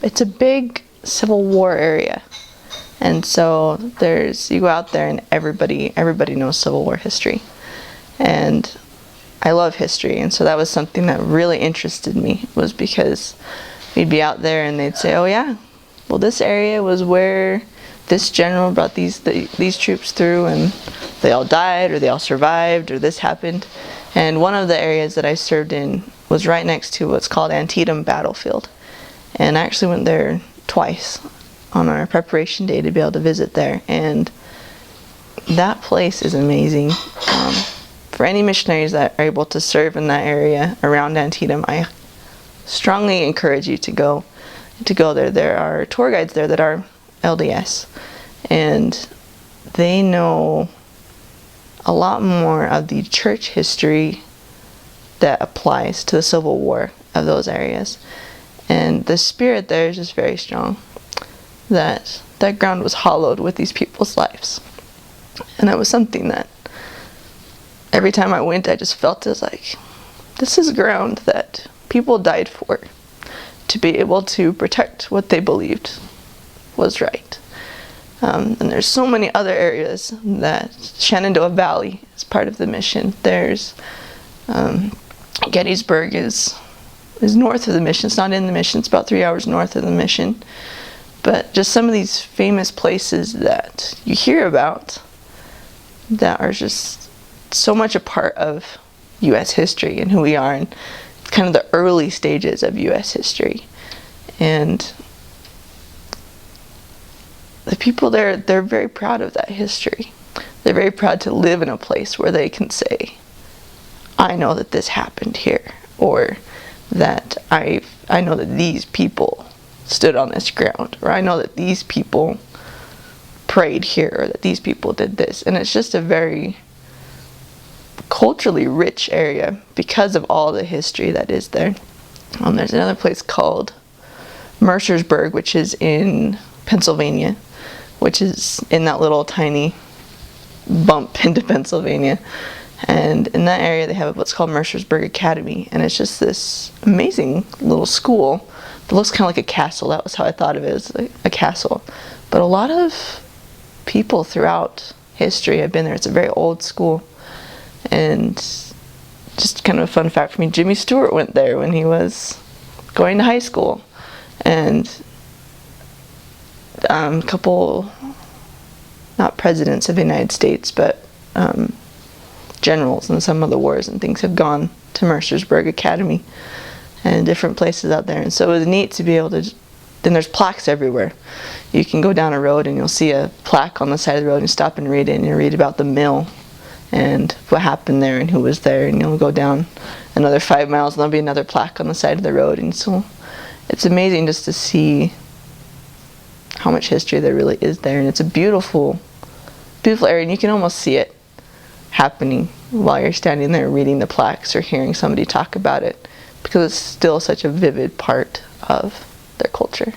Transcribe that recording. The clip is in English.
it's a big Civil War area. And so you go out there and everybody knows Civil War history. And I love history, and so that was something that really interested me, was because we'd be out there and they'd say, oh yeah, well this area was where this general brought these troops through and they all died or they all survived or this happened. And one of the areas that I served in was right next to what's called Antietam Battlefield. And I actually went there twice on our preparation day to be able to visit there, and that place is amazing. For any missionaries that are able to serve in that area around Antietam, I strongly encourage you to go there. There are tour guides there that are LDS, and they know a lot more of the church history that applies to the Civil War of those areas. And the spirit there is just very strong. That ground was hallowed with these people's lives. And that was something that every time I went, I just felt as like, this is ground that people died for, to be able to protect what they believed was right. And there's so many other areas that Shenandoah Valley is part of the mission. There's Gettysburg is north of the mission. It's not in the mission. It's about 3 hours north of the mission. But just some of these famous places that you hear about that are just so much a part of U.S. history and who we are, and kind of the early stages of U.S. history. And the people there, they're very proud of that history. They're very proud to live in a place where they can say, I know that this happened here, or that I know that these people stood on this ground, or I know that these people prayed here, or that these people did this. And it's just a very culturally rich area because of all the history that is there. There's another place called Mercersburg, which is in Pennsylvania, which is in that little tiny bump into Pennsylvania. And in that area they have what's called Mercersburg Academy, and it's just this amazing little school. It looks kind of like a castle. That was how I thought of it, as a castle. But a lot of people throughout history have been there. It's a very old school. And just kind of a fun fact for me, Jimmy Stewart went there when he was going to high school. And a couple, not presidents of the United States, but generals in some of the wars and things have gone to Mercersburg Academy and different places out there. And so it was neat to be able to, then there's plaques everywhere. You can go down a road and you'll see a plaque on the side of the road and stop and read it, and you read about the mill and what happened there and who was there, and you'll go down another 5 miles and there'll be another plaque on the side of the road. And so it's amazing just to see how much history there really is there, and it's a beautiful, beautiful area, and you can almost see it happening while you're standing there reading the plaques or hearing somebody talk about it, because it's still such a vivid part of their culture.